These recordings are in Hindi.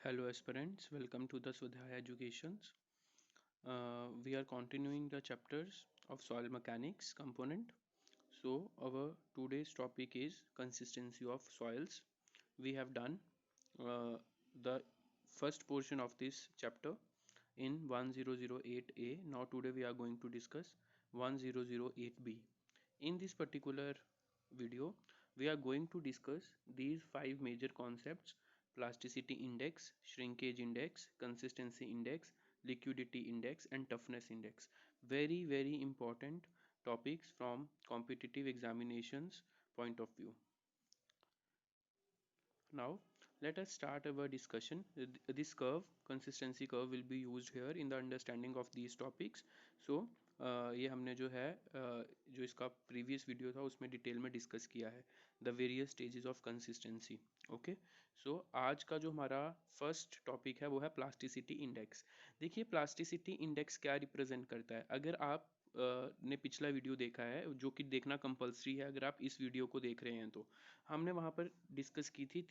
Hello aspirants, welcome to the Swadhyaya Educations. We are continuing the chapters of soil mechanics component. So our today's topic is consistency of soils. We have done the first portion of this chapter in 1008A. Now today we are going to discuss 1008B. In this particular video, we are going to discuss these five major concepts: plasticity index, shrinkage index, consistency index, liquidity index, and toughness index. Very important topics from competitive examinations point of view. Now, let us start our discussion. This curve, consistency curve, will be used here in the understanding of these topics. So, ये हमने जो है जो इसका प्रीवियस वीडियो था उसमें डिटेल में डिस्कस किया है the various stages of consistency. Okay, so आज का जो हमारा फर्स्ट टॉपिक है वो है प्लास्टिसिटी इंडेक्स. देखिए प्लास्टिसिटी इंडेक्स क्या रिप्रेजेंट करता है. अगर आप ने पिछला वीडियो देखा है जो कि देखना कंपलसरी है, अगर आप इस वीडियो को देख रहे हैं तो हमने वहाँ पर डिस्कस की थी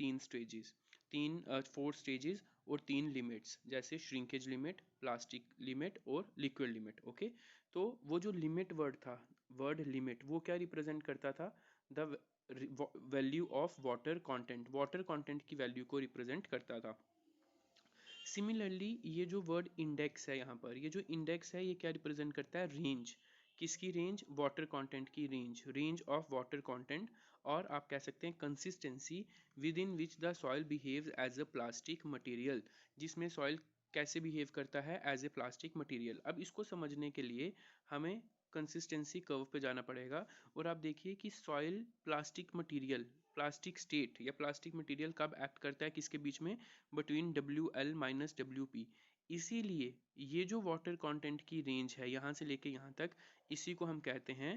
फोर स्टेजेस और तीन लिमिट्स, जैसे श्रिंकेज लिमिट, प्लास्टिक लिमिट और लिक्विड लिमिट. ओके, तो वो जो लिमिट वर्ड था, वर्ड लिमिट, वो क्या रिप्रेजेंट करता था? The value of water content की वैल्यू को रिप्रेजेंट करता था. सिमिलरली ये जो वर्ड इंडेक्स है, यहाँ पर ये जो इंडेक्स है ये क्या रिप्रेजेंट करता है? रेंज. किसकी रेंज? वाटर कंटेंट की रेंज ऑफ वाटर कंटेंट. और आप कह सकते हैं consistency with in which the soil behaves as a plastic material, जिसमें सॉइल कैसे बिहेव करता है एज ए प्लास्टिक मटेरियल. अब इसको समझने के लिए हमें कंसिस्टेंसी कर्व पे जाना पड़ेगा. और आप देखिए कि soil plastic material, plastic state या प्लास्टिक मटेरियल कब एक्ट करता है, किसके बीच में? Between WL minus WP. इसीलिए ये जो वाटर कंटेंट की रेंज है यहाँ से लेके यहाँ तक, इसी को हम कहते हैं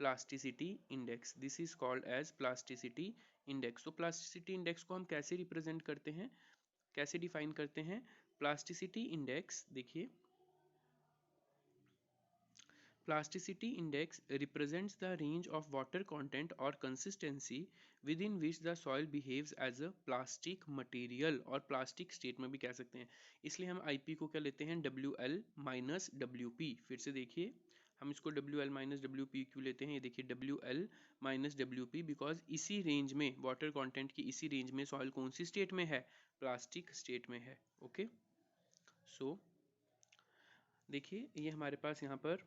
plasticity index. This is called as plasticity index. तो प्लास्टिसिटी इंडेक्स को हम कैसे रिप्रेजेंट करते हैं, कैसे डिफाइन करते हैं? प्लास्टिसिटी इंडेक्स देखिए, plasticity index represents the range of water content or consistency within which the soil behaves as a plastic material, और plastic state में भी कह सकते हैं. इसलिए हम IP को क्या लेते हैं? WL minus WP. फिर से देखिए हम इसको WL माइनस WP क्यों लेते हैं? ये देखिए WL माइनस WP, बिकॉज इसी रेंज में, वाटर कंटेंट की इसी रेंज में सॉइल कौन सी स्टेट में है? प्लास्टिक स्टेट में है. ओके, सो देखिए ये हमारे पास यहाँ पर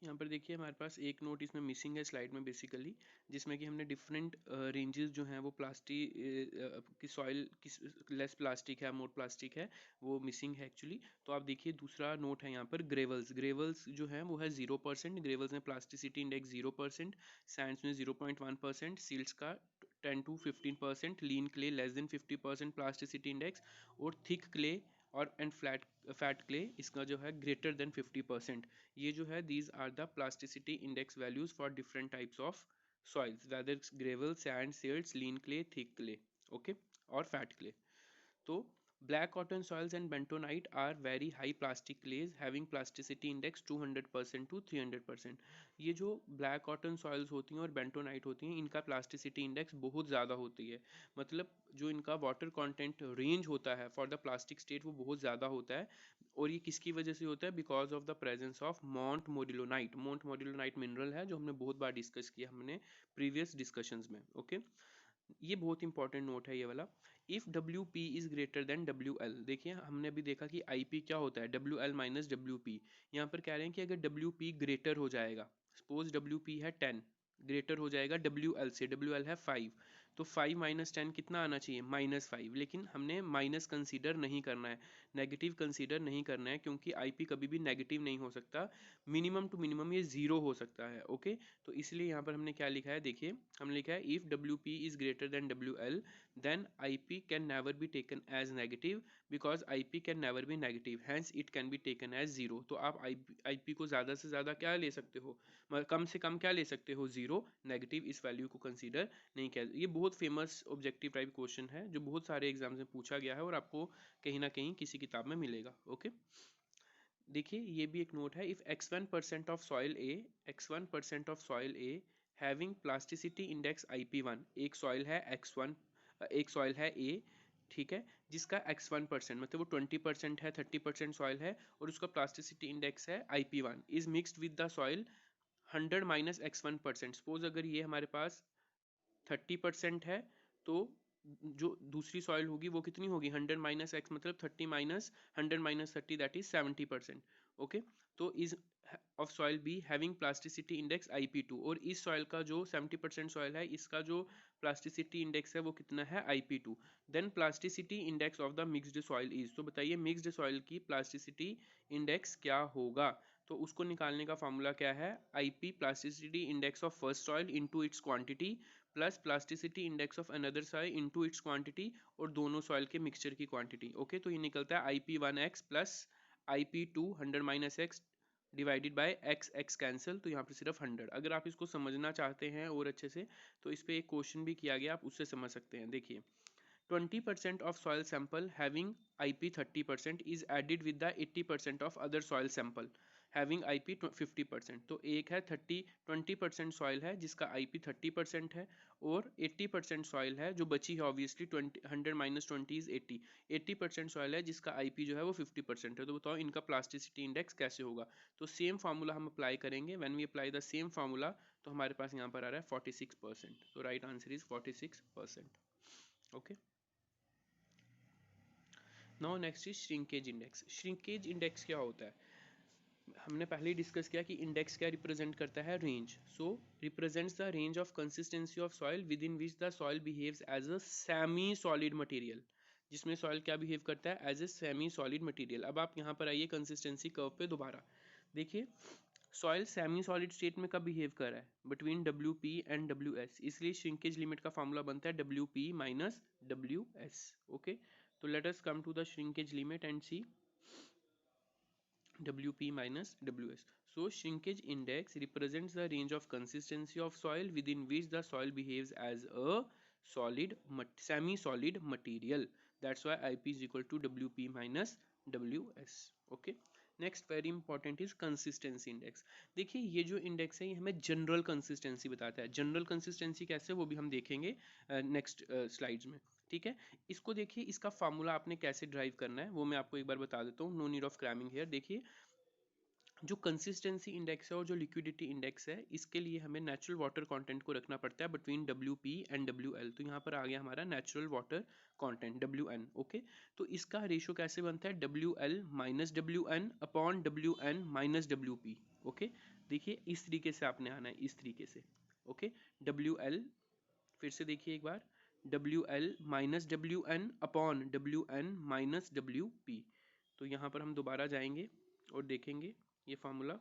यहाँ पर देखिए हमारे पास एक नोट इसमें मिसिंग है स्लाइड में बेसिकली, जिसमें कि हमने डिफरेंट रेंजेस जो हैं वो प्लास्टिक की सॉइल किस लेस प्लास्टिक है, मोर प्लास्टिक है, वो मिसिंग है एक्चुअली. तो आप देखिए दूसरा नोट है यहाँ पर ग्रेवल्स जो है वो है 0%. ग्रेवल्स में प्लास्टिसिटी इंडेक्स 0%, सैंड्स में 0.1%, सिल्ट्स का 10 to 15%, lean clay less than 50% plasticity index, और थिक क्ले और एंड फैट क्ले इसका जो है ग्रेटर देन 50%. ये जो है these are the plasticity index values for different types of soils, whether gravel, sand, silts, lean clay, thick clay, okay, और फैट क्ले. तो black cotton soils and bentonite are very high plastic clays having plasticity index 200% to 300%. ये जो black cotton soils होती हैं और bentonite होती हैं, इनका plasticity index बहुत ज़्यादा होती है. मतलब जो इनका water content range होता है for the plastic state वो बहुत ज़्यादा होता है. और ये किसकी वजह से होता है? Because of the presence of montmorillonite. Montmorillonite mineral है जो हमने बहुत बार डिस्कस किया हमने प्रीवियस डिस्कशंस में. ओके, ये बहुत इंपॉर्टेंट नोट है ये वाला. If WP is greater than WL, देखिए हमने अभी देखा कि IP क्या होता है? WL minus WP. यहाँ पर कह रहे हैं कि अगर WP ग्रेटर हो जाएगा, सपोज WP है 10, ग्रेटर हो जाएगा WL से, WL है 5, तो 5 माइनस 10 कितना आना चाहिए? -5. लेकिन हमने माइनस कंसीडर नहीं करना है, नेगेटिव कंसीडर नहीं करना है, क्योंकि IP कभी भी नेगेटिव नहीं हो सकता. मिनिमम टू मिनिमम ये जीरो हो सकता है. ओके, तो इसलिए यहाँ पर हमने क्या लिखा है? देखिए हमने लिखा है if WP is greater than WL then IP can never be taken as negative because IP can never be negative, hence it can be taken as 0. तो आप IP को ज़्यादा से ज़्यादा क्या ले सकते हो? कम से कम क्या ले सकते हो? 0. नेगेटिव इस वैल्यू को कंसीडर नहीं किया. ये बहुत फेमस ऑब्जेक्टिव टाइप क्वेश्चन है जो बहुत सारे एग्जाम्स में पूछा गया है और आपको कहीं ना कहीं किसी किताब में मिलेगा. ओके, देखिए ये भी एक नोट है, if x1% of soil A, x1% of soil A having plasticity index IP1, एक सॉइल है x1, एक सॉइल है ए, ठीक है, जिसका x1% मतलब वो 20% है, 30% सॉइल है और उसका प्लास्टिसिटी इंडेक्स है IP1, is mixed with the soil 100 minus x1%। Suppose अगर ये हमारे पास 30% है तो जो दूसरी सॉइल होगी वो कितनी होगी, 100 माइनस एक्स मतलब 30 minus 100 minus 30 that is 70%। Okay, तो is of soil B having plasticity index IP2, और इस सॉइल का जो 70% सॉइल है इसका जो प्लास्टिसिटी इंडेक्स है वो कितना है IP2। Then plasticity index of the mixed soil is, तो बताइए मिक्स्ड सॉइल की प्लास्टिसिटी इंडेक्स क्या होगा, तो उसको निकालने का फॉर्मूला क्या है, IP plasticity index of first soil into its quantity plus plasticity index of another soil into its quantity और दोनों सॉइल के मिक्सचर की क्वांटिटी। ओके, तो ये निकलता है IP1x plus IP2 100 minus x divided by x, x cancel, तो यहाँ पे सिर्फ 100। अगर आप इसको समझना चाहते हैं और अच्छे से तो इस पे एक क्वेश्चन भी किया गया, आप उससे समझ सकते हैं। देखिए 20% of soil sample having IP 30% is added with the 80% of other soil sample having IP 50%। तो एक है 20% सॉइल है जिसका IP 30% है और 80% सॉइल है जो बची है ऑब्वियसली 100 माइनस 20 इज 80, 80% सॉइल है जिसका IP जो है वो 50% है। तो बताओ इनका प्लास्टिसिटी इंडेक्स कैसे होगा, तो सेम फार्मूला हम अप्लाई करेंगे। When we apply the same formula तो हमारे पास यहाँ पर आ रहा है 46%, तो right answer is 46%। Okay, now next is shrinkage index. Shrinkage index क्या होता है, हमने पहले ही डिस्कस किया कि इंडेक्स क्या रिप्रेजेंट करता है, range. So represents the range of consistency of soil with in which the soil behaves as a semi solid material, जिसमें सॉइल क्या बिहेव करता है, as a semi solid material. अब आप यहाँ पर आइए कंसिस्टेंसी कर्व पे दोबारा देखिए, सॉइल सेमी सॉलिड स्टेट में कब बिहेव कर रहा है, बिटवीन WP एंड WS, इसलिए श्रिंकेज लिमिट का फॉर्मूला बनता है WP माइनस WS। ओके, तो let us come to the shrinkage limit and see WP minus WS. So shrinkage index represents the range of consistency of soil within which the soil behaves as a solid semi-solid material. That's why IP is equal to WP minus WS. Okay. Next very important is consistency index. देखिए ये जो इंडेक्स है ये हमें जनरल कंसिस्टेंसी बताता है। जनरल कंसिस्टेंसी कैसे, वो भी हम देखेंगे नेक्स्ट स्लाइड्स में, ठीक है। इसको देखिए, इसका फार्मूला आपने कैसे ड्राइव करना है वो मैं आपको एक बार बता देता हूँ, no need of cramming here. देखिए जो कंसिस्टेंसी इंडेक्स है और जो लिक्विडिटी इंडेक्स है, इसके लिए हमें नेचुरल वाटर कंटेंट को रखना पड़ता है बिटवीन WP एंड WL। तो यहाँ पर आ गया हमारा natural water content WN। Okay, तो इसका रेशियो कैसे बनता है, WL minus WN upon WN minus WP। Okay, देखिए इस तरीके से आपने आना है, इस तरीके से। ओके, WL फिर से देखिए एक बार, WL minus WN upon WN minus WP। तो यहाँ पर हम दोबारा जाएंगे और देखेंगे ये formula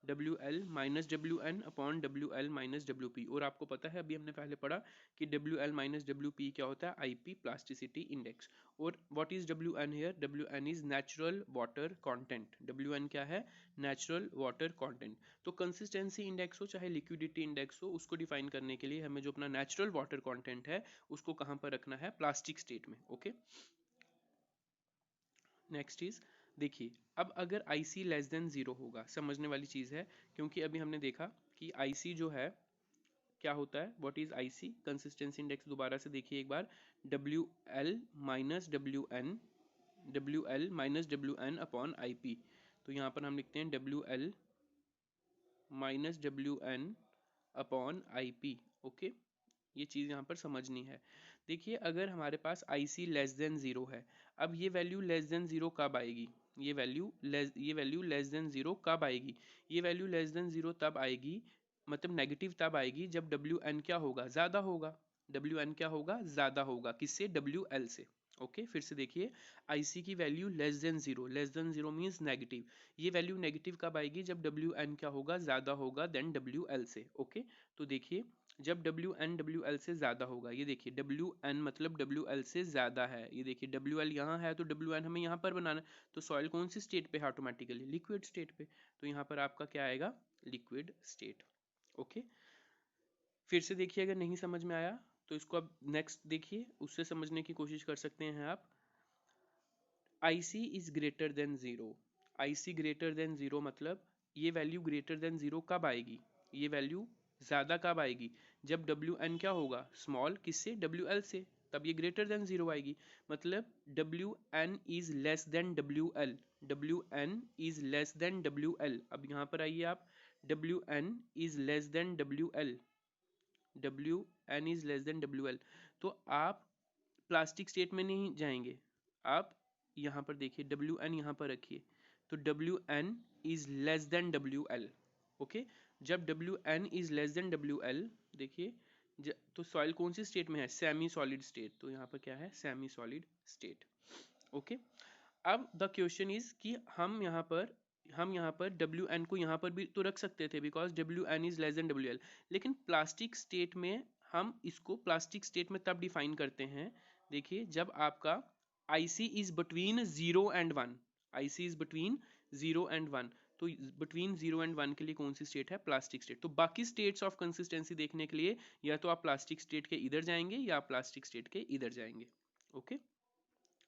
WL minus WN upon WL minus WP। और आपको पता है अभी हमने पहले पढ़ा कि WL माइनस WP क्या होता है, IP प्लास्टिसिटी इंडेक्स। और what is WN here, WN is natural water content. WN क्या है, नेचुरल वाटर कंटेंट। तो कंसिस्टेंसी इंडेक्स हो चाहे लिक्विडिटी इंडेक्स हो, उसको डिफाइन करने के लिए हमें जो अपना नेचुरल वाटर कंटेंट है उसको कहाँ पर रखना है, प्लास्टिक स्टेट में। ओके, नेक्स्ट इज देखिए, अब अगर IC लेस देन 0 होगा, समझने वाली चीज है, क्योंकि अभी हमने देखा कि IC जो है क्या होता है, what is IC consistency index, दोबारा से देखिए एक बार, WL minus WN, WL minus WN upon IP। तो यहाँ पर हम लिखते हैं WL minus WN upon IP। Okay, ये चीज़ यहाँ पर समझनी है। देखिए अगर हमारे पास IC लेस देन 0 है, अब ये वैल्यू लेस देन 0 कब आएगी, ये वैल्यू लेस देन 0 कब आएगी, ये वैल्यू लेस देन 0 तब आएगी, मतलब नेगेटिव तब आएगी जब WN क्या होगा, ज़्यादा होगा। WN क्या होगा, ज़्यादा होगा, किससे, WL से। ओके, फिर से देखिए, IC की value less than 0, less than 0 means negative, ये वैल्यू नेगेटिव कब आएगी, जब WN क्या होगा, ज़्यादा होगा देन WL से। ओके, तो देखिए जब WN WL से ज्यादा होगा, ये देखिए WN मतलब WL से ज्यादा है, ये देखिए WL यहाँ है तो WN हमें यहाँ पर बनाना है, तो सॉइल कौन सी स्टेट पे है, ऑटोमेटिकली लिक्विड स्टेट पे, तो यहाँ पर आपका क्या आएगा, लिक्विड स्टेट। ओके, फिर से देखिए अगर नहीं समझ में आया तो इसको अब नेक्स्ट देखिए, उससे समझने की कोशिश कर सकते हैं आप। IC is greater than 0, IC greater than zero मतलब ये वैल्यू ग्रेटर देन जीरो कब आएगी, ये वैल्यू ज्यादा कब आएगी, जब WN क्या होगा, स्मॉल किससे, WL से, तब ये ग्रेटर देन जीरो आएगी। मतलब WN is less than WL, WN is less than WL। अब यहाँ पर आइए आप, WN is less than WL, WN is less than WL, तो आप प्लास्टिक स्टेट में नहीं जाएंगे, आप यहाँ पर देखिए WN यहाँ पर रखिए, तो WN is less than WL। Okay, जब WN is less than WL, देखिए तो सॉइल कौन सी स्टेट में है, सेमी सॉलिड स्टेट, तो यहाँ पर क्या है, सेमी सॉलिड स्टेट। ओके, अब द क्वेश्चन इज कि हम यहाँ पर WN को यहाँ पर भी तो रख सकते थे, because WN is less than WL, लेकिन प्लास्टिक स्टेट में हम इसको प्लास्टिक स्टेट में तब डिफाइन करते हैं, देखिए जब आपका IC is between 0 and 1, IC is between 0 and 1, तो बिटवीन 0 and 1 के लिए कौन सी स्टेट है, प्लास्टिक स्टेट। तो बाकी स्टेट्स ऑफ कंसिस्टेंसी देखने के लिए या तो आप प्लास्टिक स्टेट के इधर जाएंगे या आप प्लास्टिक स्टेट के इधर जाएंगे। ओके,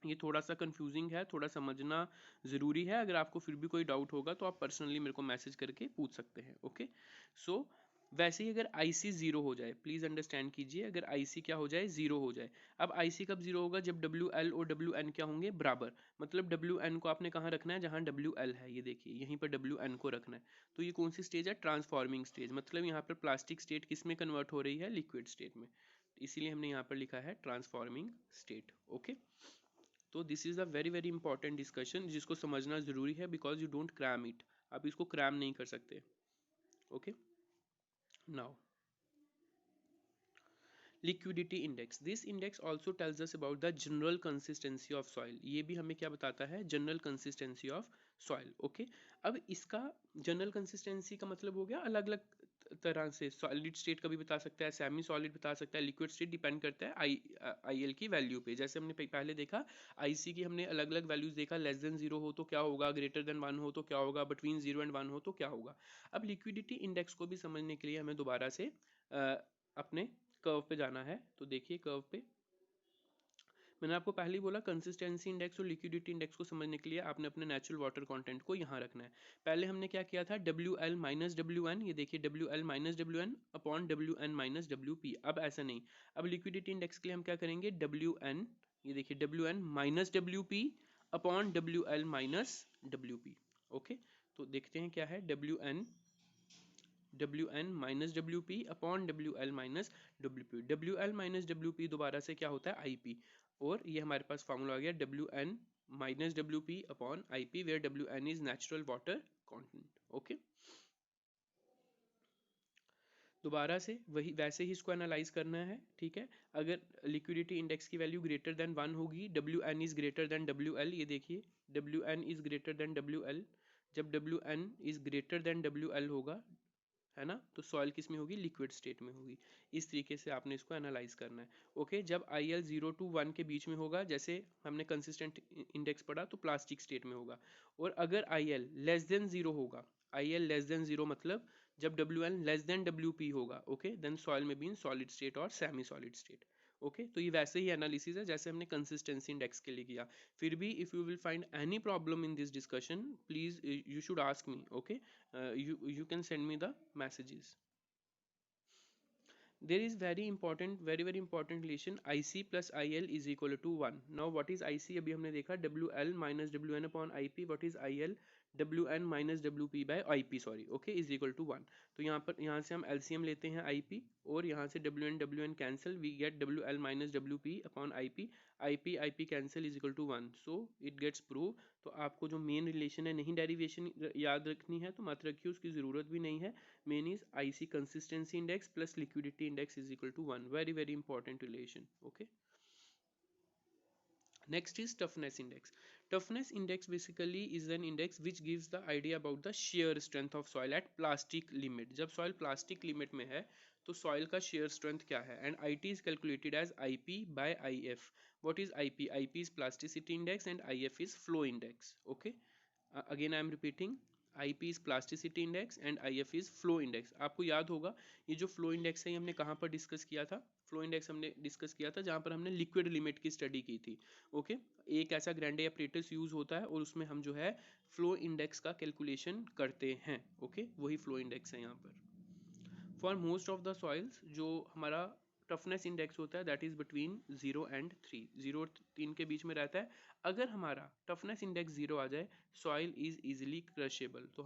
ये थोड़ा सा कंफ्यूजिंग है, थोड़ा समझना ज़रूरी है, अगर आपको फिर भी कोई डाउट होगा तो आप पर्सनली मेरे को मैसेज करके पूछ सकते हैं। ओके, सो वैसे ही अगर IC जीरो हो जाए, प्लीज़ अंडरस्टैंड कीजिए, अगर IC क्या हो जाए, जीरो हो जाए। अब IC कब जीरो होगा, जब WL और WN क्या होंगे, बराबर, मतलब WN को आपने कहाँ रखना है, जहाँ WL है, ये देखिए यहीं पर WN को रखना है। तो ये कौन सी स्टेज है, ट्रांसफॉर्मिंग स्टेज, मतलब यहाँ पर प्लास्टिक स्टेट किस में कन्वर्ट हो रही है, लिक्विड स्टेट में, इसीलिए हमने यहाँ पर लिखा है ट्रांसफॉर्मिंग स्टेट। ओके, तो this is a very very important discussion जिसको समझना जरूरी है, because you don't cram it, आप इसको क्रैम नहीं कर सकते। Okay, now liquidity index, this index also tells us about the general consistency of soil, ये भी हमें क्या बताता है, general consistency of soil. Okay, अब इसका जनरल कंसिस्टेंसी का मतलब हो गया अलग अलग तरह से, सॉलिड स्टेट का भी बता सकता है, सेमी सॉलिड बता सकता है, लिक्विड स्टेट डिपेंड करता है IL की वैल्यू पे। जैसे हमने पहले देखा IC की हमने अलग अलग वैल्यूज देखा, लेस देन जीरो हो तो क्या होगा, ग्रेटर देन 1 हो तो क्या होगा, बिटवीन 0 and 1 हो तो क्या होगा। अब लिक्विडिटी इंडेक्स को भी समझने के लिए हमें दोबारा से अपने कर्व पे जाना है, तो देखिए कर्व पे मैंने आपको पहले ही बोला, कंसिस्टेंसी इंडेक्स और लिक्विडिटी इंडेक्स को समझने के लिए आपने अपने नेचुरल वाटर कंटेंट को यहाँ रखना है। पहले हमने क्या किया था, WL माइनस WN, ये देखिए WL minus WN upon WN minus WP। अब ऐसा नहीं, अब लिक्विडिटी इंडेक्स के लिए हम क्या करेंगे, WN, ये देखिए WN minus WP upon WL minus WP। Okay, तो देखते हैं क्या है, WN minus WP upon WL minus WP, WL minus WP दोबारा से क्या होता है, IP, और ये हमारे पास फॉर्मूला आ गया WN minus WP upon IP, where WN is natural water content. Okay, दोबारा से वही वैसे ही इसको एनालाइज करना है, ठीक है। अगर लिक्विडिटी इंडेक्स की वैल्यू ग्रेटर देन 1 होगी, WN is greater than WL, ये देखिए WN is greater than WL, जब WN is greater than WL होगा, है ना, तो सॉइल किस में होगी, लिक्विड स्टेट में होगी। इस तरीके से आपने इसको एनालाइज करना है। ओके, जब IL 0 to 1 के बीच में होगा, जैसे हमने कंसिस्टेंट इंडेक्स पढ़ा, तो प्लास्टिक स्टेट में होगा। और अगर IL लेस देन 0 होगा, IL लेस देन 0 मतलब जब WN लेस देन WP होगा, ओके, देन सॉइल में बीन सॉलिड स्टेट और सेमी सॉलिड स्टेट। ओके, तो ये वैसे ही एनालिसिस है जैसे हमने कंसिस्टेंसी इंडेक्स के लिए किया। फिर भी if you will find any problem in this discussion, please you should ask me. Okay, you can send me the messages. There is very very important relation, IC plus IL is equal to 1. Now what is IC, अभी हमने देखा WL minus WN upon IP, what is IL, WN minus WP by IP, sorry, okay, is equal to 1। तो यहाँ से हम LCM लेते हैं IP, और यहाँ से WN cancel, we get WL minus WP upon IP, IP cancel is equal to 1, so it gets prove. तो आपको जो मेन रिलेशन है, नहीं डेरिवेशन याद रखनी है तो मत रखिए, उसकी ज़रूरत भी नहीं है। Main is IC consistency index plus liquidity index is equal to 1, very very important relation। okay, next is toughness index. Toughness index basically is an index which gives the idea about the shear strength of soil at plastic limit। जब soil plastic limit में है तो soil का shear strength क्या है, and IT is calculated as IP by IF। what is IP, IP is plasticity index and IF is flow index। okay, again I am repeating, IP is plasticity index and IF is flow index. आपको याद होगा ये जो फ्लो इंडेक्स है ये हमने कहाँ पर डिस्कस किया था? फ्लो इंडेक्स हमने डिस्कस किया था जहाँ पर हमने लिक्विड लिमिट की स्टडी की थी। ओके, एक ऐसा ग्रैंडे एपरेटस यूज होता है और उसमें हम जो है फ्लो इंडेक्स का कैलकुलेशन करते हैं। ओके, वही फ्लो इंडेक्स है यहाँ पर। For most of the soils जो हमारा टफनेस इंडेक्स होता है दैट इज बिटवीन 0 and 3, 0 और 3 के बीच में रहता है। अगर हमारा टफनेस इंडेक्स 0 आ जाए, सॉइल इज इजिली क्रशेबल, तो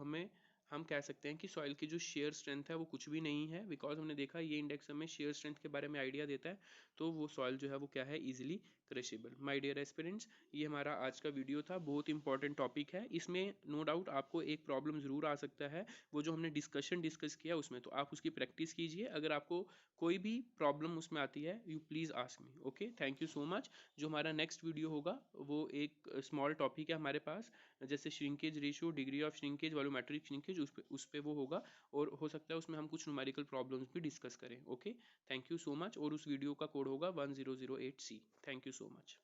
हम कह सकते हैं कि सॉइल की जो शेयर स्ट्रेंथ है वो कुछ भी नहीं है, बिकॉज हमने देखा ये इंडेक्स हमें शेयर स्ट्रेंथ के बारे में आइडिया देता है, तो वो सॉइल जो है वो क्या है, इजिली क्रशेबल। माय डियर एस्पिरेंट्स, ये हमारा आज का वीडियो था, बहुत इंपॉर्टेंट टॉपिक है, इसमें नो डाउट आपको एक प्रॉब्लम जरूर आ सकता है, वो जो हमने डिस्कस किया उसमें, तो आप उसकी प्रैक्टिस कीजिए। अगर आपको कोई भी प्रॉब्लम उसमें आती है you please ask me. Okay, thank you so much. जो हमारा नेक्स्ट वीडियो होगा वो एक स्मॉल टॉपिक है हमारे पास, जैसे shrinkage ratio, degree of shrinkage, volumetric shrinkage, उस पे वो होगा, और हो सकता है उसमें हम कुछ न्यूमेरिकल प्रॉब्लम्स भी डिस्कस करें। Okay, thank you so much, और उस वीडियो का कोड होगा 1008C। Thank you so much.